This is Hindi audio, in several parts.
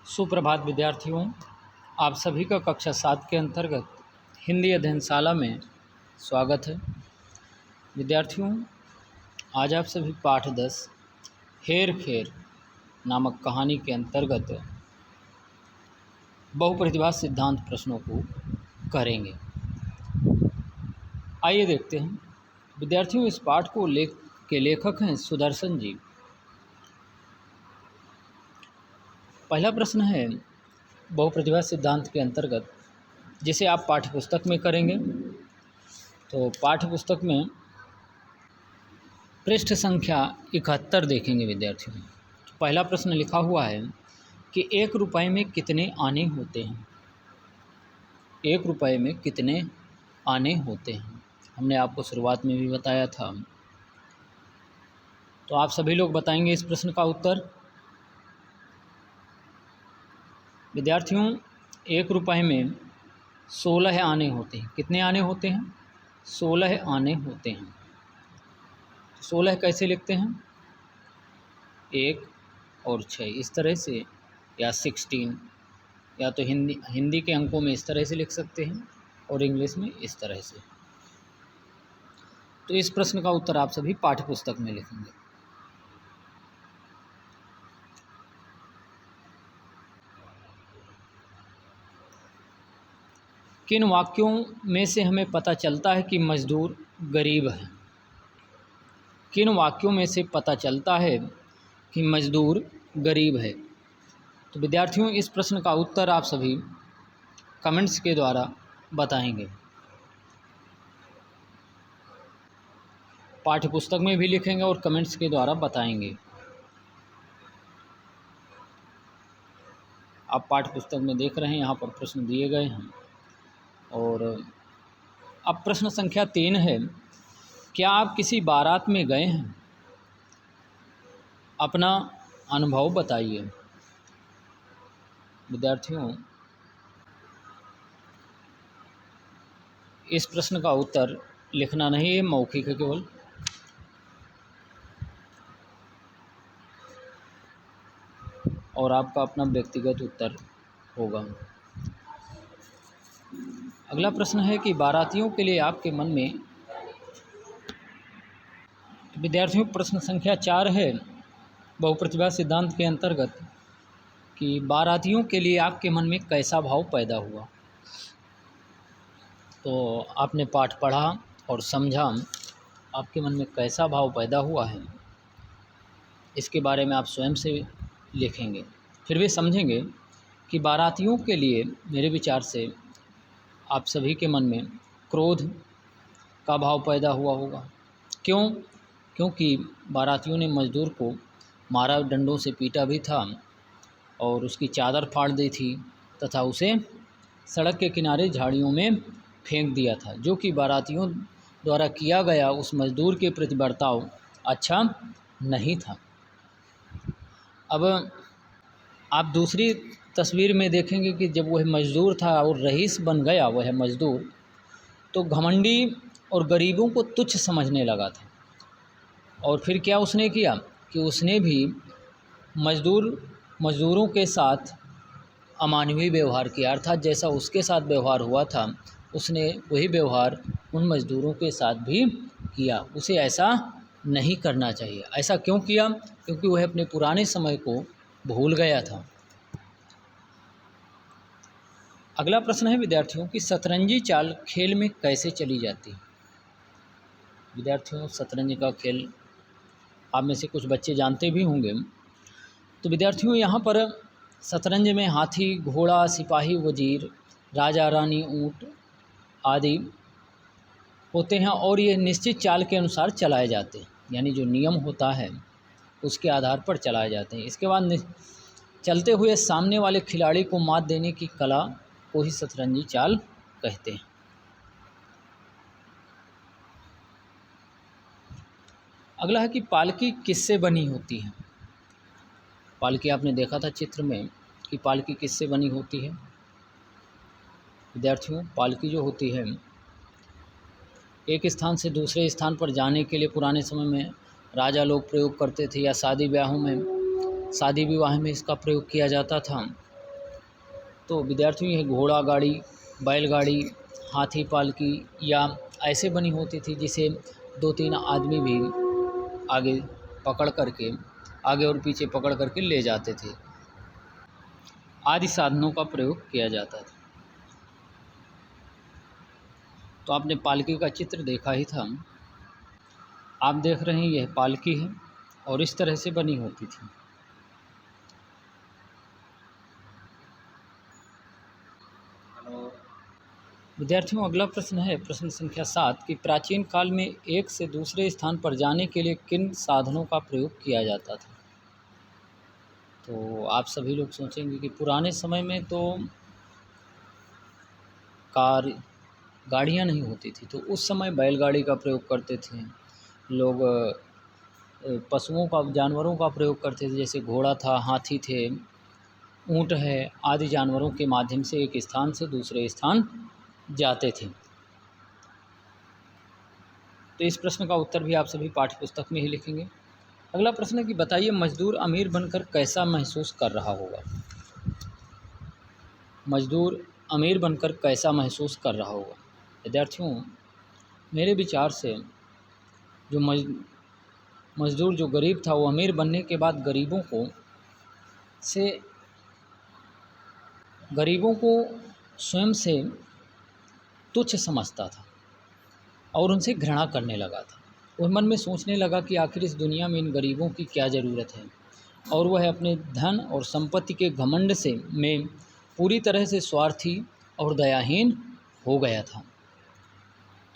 सुप्रभात विद्यार्थियों, आप सभी का कक्षा 7 के अंतर्गत हिंदी अध्ययनशाला में स्वागत है। विद्यार्थियों, आज आप सभी पाठ 10 हेर फेर नामक कहानी के अंतर्गत बहुप्रतिभा सिद्धांत प्रश्नों को करेंगे। आइए देखते हैं। विद्यार्थियों, इस पाठ को लेखक हैं सुदर्शन जी। पहला प्रश्न है बहुप्रतिभा सिद्धांत के अंतर्गत, जिसे आप पाठ्यपुस्तक में करेंगे। तो पाठ्यपुस्तक में पृष्ठ संख्या 71 देखेंगे विद्यार्थियों। तो पहला प्रश्न लिखा हुआ है कि 1 रुपये में कितने आने होते हैं। 1 रुपये में कितने आने होते हैं, हमने आपको शुरुआत में भी बताया था। तो आप सभी लोग बताएंगे इस प्रश्न का उत्तर। विद्यार्थियों, 1 रुपये में 16 आने होते हैं। कितने आने होते हैं? 16 आने होते हैं। 16 कैसे लिखते हैं? 1 और 6 इस तरह से, या 16, या तो हिंदी के अंकों में इस तरह से लिख सकते हैं और इंग्लिश में इस तरह से। तो इस प्रश्न का उत्तर आप सभी पाठ्यपुस्तक में लिखेंगे। किन वाक्यों में से हमें पता चलता है कि मजदूर गरीब है? किन वाक्यों में से पता चलता है कि मजदूर गरीब है? तो विद्यार्थियों, इस प्रश्न का उत्तर आप सभी कमेंट्स के द्वारा बताएंगे। पाठ्यपुस्तक में भी लिखेंगे और कमेंट्स के द्वारा बताएंगे। आप पाठ्यपुस्तक में देख रहे हैं, यहाँ पर प्रश्न दिए गए हैं। और अब प्रश्न संख्या 3 है, क्या आप किसी बारात में गए हैं? अपना अनुभव बताइए। विद्यार्थियों, इस प्रश्न का उत्तर लिखना नहीं है, मौखिक है केवल। और आपका अपना व्यक्तिगत उत्तर होगा। अगला प्रश्न है कि बारातियों के लिए आपके मन में, विद्यार्थियों प्रश्न संख्या 4 है बहुप्रतिभा सिद्धांत के अंतर्गत, कि बारातियों के लिए आपके मन में कैसा भाव पैदा हुआ। तो आपने पाठ पढ़ा और समझा, आपके मन में कैसा भाव पैदा हुआ है, इसके बारे में आप स्वयं से लिखेंगे। फिर भी समझेंगे कि बारातियों के लिए मेरे विचार से आप सभी के मन में क्रोध का भाव पैदा हुआ होगा। क्यों? क्योंकि बारातियों ने मजदूर को मारा, डंडों से पीटा भी था और उसकी चादर फाड़ दी थी तथा उसे सड़क के किनारे झाड़ियों में फेंक दिया था, जो कि बारातियों द्वारा किया गया उस मजदूर के प्रति बर्ताव अच्छा नहीं था। अब आप दूसरी तस्वीर में देखेंगे कि जब वह मजदूर था और रईस बन गया वह मजदूर, तो घमंडी और गरीबों को तुच्छ समझने लगा था। और फिर क्या उसने किया कि उसने भी मजदूरों के साथ अमानवीय व्यवहार किया, अर्थात जैसा उसके साथ व्यवहार हुआ था उसने वही व्यवहार उन मजदूरों के साथ भी किया। उसे ऐसा नहीं करना चाहिए। ऐसा क्यों किया? क्योंकि वह अपने पुराने समय को भूल गया था। अगला प्रश्न है विद्यार्थियों की, शतरंजी चाल खेल में कैसे चली जाती है? विद्यार्थियों, शतरंज का खेल आप में से कुछ बच्चे जानते भी होंगे। तो विद्यार्थियों, यहाँ पर शतरंज में हाथी, घोड़ा, सिपाही, वजीर, राजा, रानी, ऊंट आदि होते हैं और ये निश्चित चाल के अनुसार चलाए जाते हैं, यानी जो नियम होता है उसके आधार पर चलाए जाते हैं। इसके बाद चलते हुए सामने वाले खिलाड़ी को मात देने की कला को ही शतरंजी चाल कहते हैं। अगला है कि पालकी किससे बनी होती है? पालकी आपने देखा था चित्र में कि पालकी किससे बनी होती है। विद्यार्थियों, पालकी जो होती है एक स्थान से दूसरे स्थान पर जाने के लिए पुराने समय में राजा लोग प्रयोग करते थे, या शादी विवाह में इसका प्रयोग किया जाता था। तो विद्यार्थियों यह घोड़ा गाड़ी, बैलगाड़ी, हाथी पालकी या ऐसे बनी होती थी जिसे 2-3 आदमी भी आगे पकड़ करके आगे और पीछे पकड़ करके ले जाते थे। आदि साधनों का प्रयोग किया जाता था। तो आपने पालकी का चित्र देखा ही था। आप देख रहे हैं यह पालकी है और इस तरह से बनी होती थी। विद्यार्थियों अगला प्रश्न है प्रश्न संख्या 7 कि प्राचीन काल में एक से दूसरे स्थान पर जाने के लिए किन साधनों का प्रयोग किया जाता था। तो आप सभी लोग सोचेंगे कि पुराने समय में तो कार गाड़ियाँ नहीं होती थी, तो उस समय बैलगाड़ी का प्रयोग करते थे लोग। पशुओं का, जानवरों का प्रयोग करते थे, जैसे घोड़ा था, हाथी थे, ऊँट है, आदि जानवरों के माध्यम से एक स्थान से दूसरे स्थान जाते थे। तो इस प्रश्न का उत्तर भी आप सभी पाठ्य पुस्तक में ही लिखेंगे। अगला प्रश्न है कि बताइए मजदूर अमीर बनकर कैसा महसूस कर रहा होगा। मजदूर अमीर बनकर कैसा महसूस कर रहा होगा। विद्यार्थियों मेरे विचार से जो मजदूर जो गरीब था वो अमीर बनने के बाद गरीबों को स्वयं से तुच्छ समझता था और उनसे घृणा करने लगा था। वह मन में सोचने लगा कि आखिर इस दुनिया में इन गरीबों की क्या ज़रूरत है, और वह अपने धन और संपत्ति के घमंड में पूरी तरह से स्वार्थी और दयाहीन हो गया था।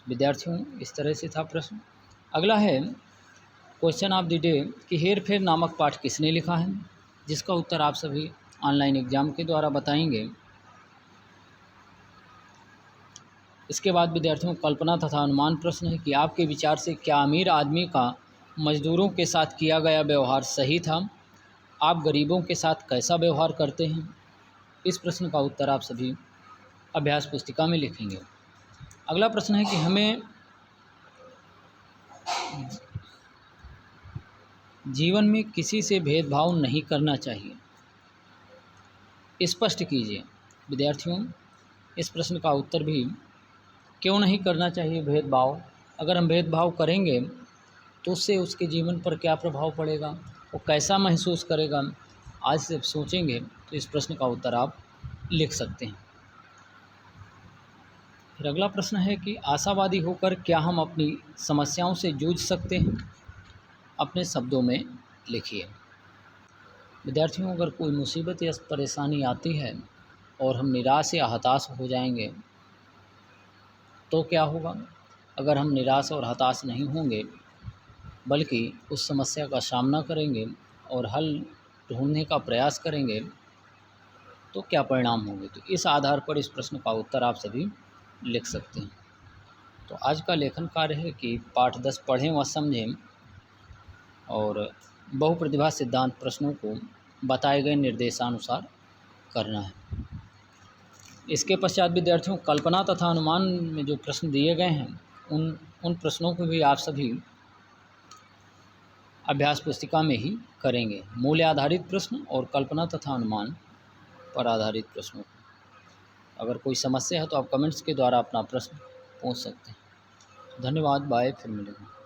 विद्यार्थियों इस तरह से था प्रश्न। अगला है क्वेश्चन ऑफ द डे कि हेर फेर नामक पाठ किसने लिखा है, जिसका उत्तर आप सभी ऑनलाइन एग्जाम के द्वारा बताएंगे। इसके बाद विद्यार्थियों कल्पना तथा अनुमान प्रश्न है कि आपके विचार से क्या अमीर आदमी का मजदूरों के साथ किया गया व्यवहार सही था। आप गरीबों के साथ कैसा व्यवहार करते हैं। इस प्रश्न का उत्तर आप सभी अभ्यास पुस्तिका में लिखेंगे। अगला प्रश्न है कि हमें जीवन में किसी से भेदभाव नहीं करना चाहिए, स्पष्ट कीजिए। विद्यार्थियों इस प्रश्न का उत्तर भी क्यों नहीं करना चाहिए भेदभाव। अगर हम भेदभाव करेंगे तो उससे उसके जीवन पर क्या प्रभाव पड़ेगा, वो कैसा महसूस करेगा। आज से सोचेंगे तो इस प्रश्न का उत्तर आप लिख सकते हैं। फिर अगला प्रश्न है कि आशावादी होकर क्या हम अपनी समस्याओं से जूझ सकते हैं। अपने शब्दों में लिखिए। विद्यार्थियों अगर कोई मुसीबत या परेशानी आती है और हम निराश या हताश हो जाएंगे तो क्या होगा। अगर हम निराश और हताश नहीं होंगे बल्कि उस समस्या का सामना करेंगे और हल ढूंढने का प्रयास करेंगे तो क्या परिणाम होंगे। तो इस आधार पर इस प्रश्न का उत्तर आप सभी लिख सकते हैं। तो आज का लेखन कार्य है कि पाठ 10 पढ़ें व समझें और बहुप्रतिभा सिद्धांत प्रश्नों को बताए गए निर्देशानुसार करना है। इसके पश्चात विद्यार्थियों कल्पना तथा अनुमान में जो प्रश्न दिए गए हैं उन प्रश्नों को भी आप सभी अभ्यास पुस्तिका में ही करेंगे। मूल्य आधारित प्रश्न और कल्पना तथा अनुमान पर आधारित प्रश्नों। अगर कोई समस्या है तो आप कमेंट्स के द्वारा अपना प्रश्न पूछ सकते हैं। धन्यवाद। बाय। फिर मिलेंगे।